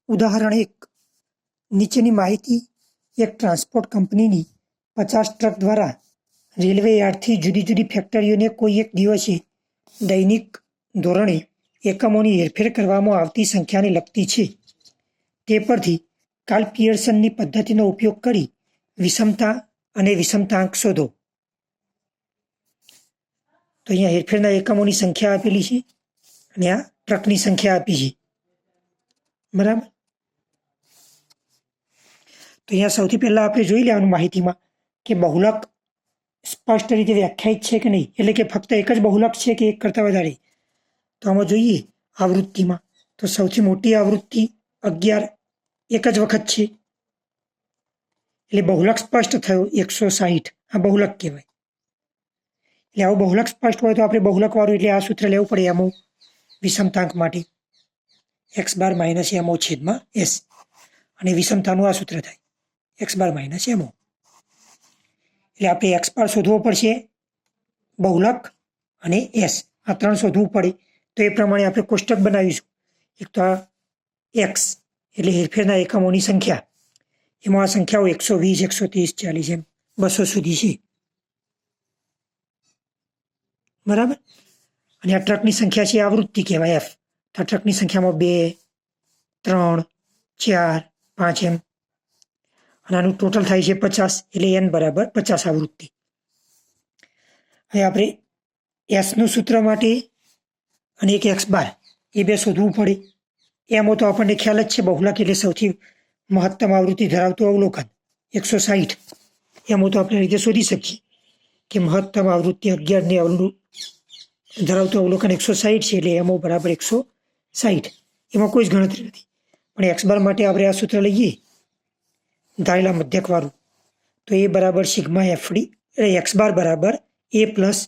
ઉદાહરણ 1. નીચેની માહિતી એક ટ્રાન્સપોર્ટ કંપનીની 50 ટ્રક દ્વારા રેલવે યાર્ડથી જુદી જુદી ફેક્ટરીઓને કોઈ એક દિવસે દૈનિક ધોરણે એકમોની હેરફેર કરવામાં આવતી સંખ્યાને લગતી છે. તે પરથી કાર્લ પિયર્સનની પદ્ધતિનો ઉપયોગ કરી વિષમતા અને વિષમતાંક શોધો. તો અહીંયા હેરફેરના એકમોની સંખ્યા આપેલી છે અને આ ટ્રકની સંખ્યા આપી છે. બરાબર. તો અહીંયા સૌથી પહેલા આપણે જોઈ લેવાનું માહિતીમાં કે બહુલક સ્પષ્ટ રીતે વ્યાખ્યાયિત છે કે નહીં, એટલે કે ફક્ત એક જ બહુલક છે કે એક કરતાં વધારે. તો આમાં જોઈએ આવૃત્તિમાં, તો સૌથી મોટી આવૃત્તિ 11 એક જ વખત છે, એટલે બહુલક સ્પષ્ટ થયો 160. આ બહુલક કહેવાય. એટલે આવું બહુલક સ્પષ્ટ હોય તો આપણે બહુલક વાળું એટલે આ સૂત્ર લેવું પડે એમો વિષમતાંક માટે x બાર માઇનસ એમો છેદમાં s, અને વિષમતાનું આ સૂત્ર થાય x બાર માઇનસ એમો. એટલે આપણે x બાર શોધવો પડશે, બહુલક અને s આ ત્રણ શોધવું પડે. તો એ પ્રમાણે આપણે કોષ્ટક બનાવીશું. એક તો આ x એટલે હેરફેરના એકમોની સંખ્યા, એમાં આ સંખ્યાઓ 120, 130, 40 એમ 200 સુધી છે. બરાબર. અને આ ટ્રકની સંખ્યા છે આવૃત્તિ કહેવાય f. તો આ ટ્રકની સંખ્યામાં 2, 3, 4, 5 એમ, અને આનું ટોટલ થાય છે 50, એટલે n બરાબર 50 આવૃત્તિ. હવે આપણે s નું સૂત્ર માટે અને એક x બાર એ બે શોધવું પડે. એમાં તો આપણને ખ્યાલ જ છે બહુલક એટલે સૌથી મહત્તમ આવૃત્તિ ધરાવતું અવલોકન 160. એમાં તો આપણે રીતે શોધી શકીએ કે મહત્તમ આવૃત્તિ 11 ને ધરાવતું અવલોકન 160 છે, એટલે એમો બરાબર 160. એમાં કોઈ જ ગણતરી નથી. પણ x બાર માટે આપણે આ સૂત્ર લઈએ ધારેલા મધ્યક વાળું, તો એ બરાબર સિગ્મા એફડી, એટલે x બાર બરાબર a પ્લસ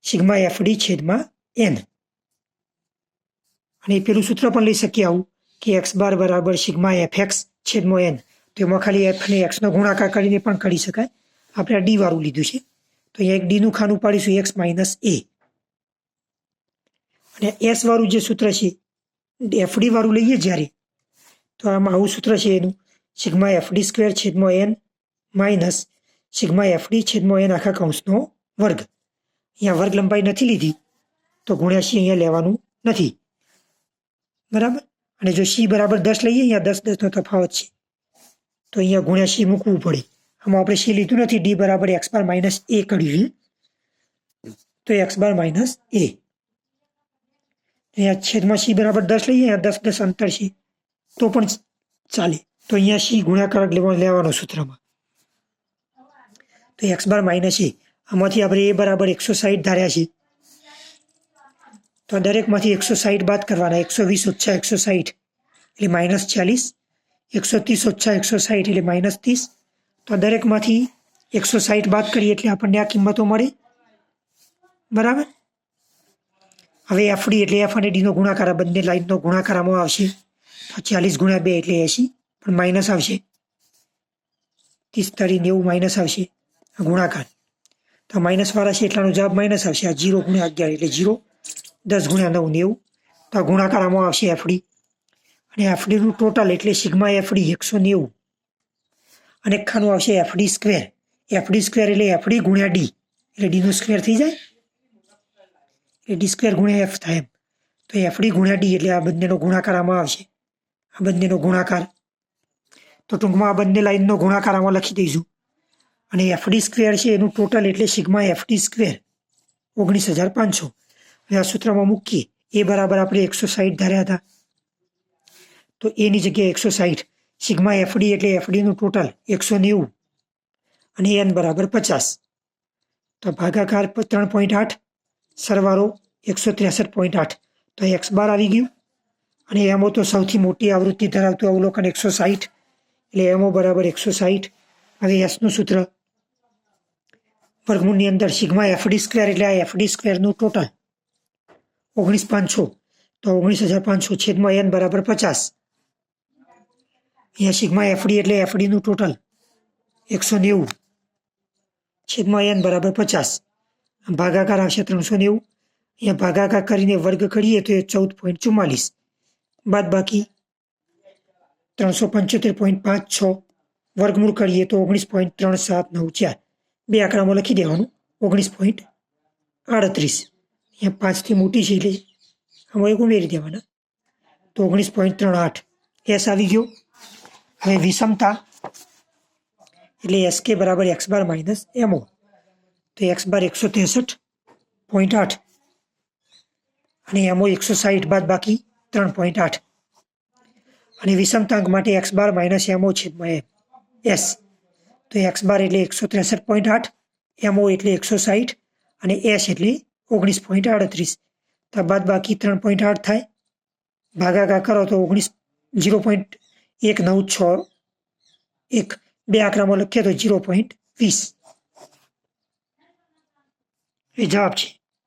સિગ્મા એફડી છેદમાં n. અને પેલું સૂત્ર પણ લઈ શકીએ આવું કે x બાર બરાબર સિગ્મા fx છેદમાં n. તો એમાં ખાલી f ને x નો ગુણાકાર કરીને પણ કરી શકાય. આપણે આ ડી વાળું લીધું છે, તો અહીંયા એક ડી નું ખાનું પાડીશું x માઇનસ a. અને s વાળું જે સૂત્ર છે એફડી વાળું લઈએ જ્યારે, તો આમાં આવું સૂત્ર છે એનું સિગ્મા એફડી સ્ક્વેર છેદમાં n માઇનસ સિગ્મા એફડી છેદમાં n આખા કૌંસનો વર્ગ. અહીંયા વર્ગ લંબાઈ નથી લીધી તો ગુણ્યાસી અહીંયા લેવાનું નથી. બરાબર. અને જો c બરાબર 10 લઈએ, અહીંયા 10 નો તફાવત છે, તો અહીંયા ગુણ્યાસી મૂકવું પડે. આમાં આપણે c લીધું નથી, ડી બરાબર x બાર માઇનસ a કર્યું છે, તો x બાર માઇનસ a. અહીંયા છેદમાં c બરાબર 10 લઈએ, અહીંયા 10 અંતર છે તો પણ ચાલે. તો અહીંયા c ગુણાકાર લેવાનો સૂત્રમાં, તો x બાર માઇનસ a. આમાંથી આપણે a બરાબર 160 ધાર્યા છે, તો દરેકમાંથી 160 બાદ કરવાના. 120 ઓછા 160 એટલે માઇનસ 40, 130 ઓછા 160 એટલે માઇનસ 30. તો દરેકમાંથી 160 બાદ કરીએ એટલે આપણને આ કિંમતો મળે. બરાબર. હવે એફડી એટલે એફ અને ડી નો ગુણાકાર, આ બંને લાઈનનો ગુણાકાર આમાં આવશે, તો 40 ગુણ્યા 2 એટલે 80, પણ માઇનસ આવશે 30, 30, 90 માઇનસ આવશે આ ગુણાકાર. તો માઇનસ વાળા છે એટલાનો જવાબ માઇનસ આવશે. આ 0 ગુણ્યા 11 એટલે 0, 10 ગુણ્યા 9 90. તો આ ગુણાકાર આમાં આવશે એફડી, અને એફડીનું ટોટલ એટલે સિગ્મા એફડી 190, અને ખાનું આવશે એફડી સ્ક્વેર. એફડી સ્ક્વેર એટલે એફડી ગુણ્યા ડી, એટલે ડી નો સ્ક્વેર થઈ જાય, એટલે ડી સ્ક્વેર ગુણ્યા એફ થાય એમ. તો એફડી ગુણ્યા ડી એટલે આ બંનેનો ગુણાકાર આમાં આવશે, આ બંનેનો ગુણાકાર. તો ટૂંકમાં આ બંને લાઈનનો ગુણાકાર આમાં લખી દઈશું. અને એફડી સ્ક્વેર છે એનું ટોટલ એટલે સિગ્મા એફડી સ્ક્વેર 19,500. હવે આ સૂત્રમાં મૂકીએ. એ બરાબર આપણે 160 ધાર્યા હતા, તો એની જગ્યાએ 160. સિગ્મા એફડી એટલે એફડીનું ટોટલ 190, અને n બરાબર 50. તો ભાગાકાર 3.8, સરવાળો 163.8. તો x બાર આવી ગયું. અને એમો તો સૌથી મોટી આવૃત્તિ ધરાવતું અવલોકન 160, એટલે એમો બરાબર 160. હવે s નું સૂત્ર વર્ગમૂળની અંદર સિગ્મા એફડી સ્ક્વેર એટલે આ એફડી સ્ક્વેરનું ટોટલ 19,500, તો 19,500 છેદમાં n બરાબર 50. અહીંયા સિગ્મા એફડી એટલે એફડીનું ટોટલ 190 છેદમાં n બરાબર 50. ભાગાકાર આવશે 390. અહીંયા ભાગાકાર કરીને વર્ગ કરીએ તો એ 14.44, બાદ બાકી 375.56 વર્ગમૂળ કરીએ તો 19.3794 બે આંકડામાં લખી દેવાનું 19.38 અહીંયા 5થી મોટી છે એટલે આમાં એક ઉમેરી દેવાના તો 19.38 એસ આવી ગયો. હવે વિષમતા એટલે SK બરાબર x બાર માઇનસ MO તો x બાર 163.8 અને MO 160 બાદ બાકી 3.8 અને વિષમતાંક માટે x બાર માઇનસ MO છેદમાં S તો x બાર એટલે 163.8 MO એટલે 160 અને S એટલે 19.38 તો બાદ બાકી 3.8 થાય ભાગાકાર કરો તો 0.1961 બે આંકડામાં લખીએ તો 0.20 એ જવાબ છે.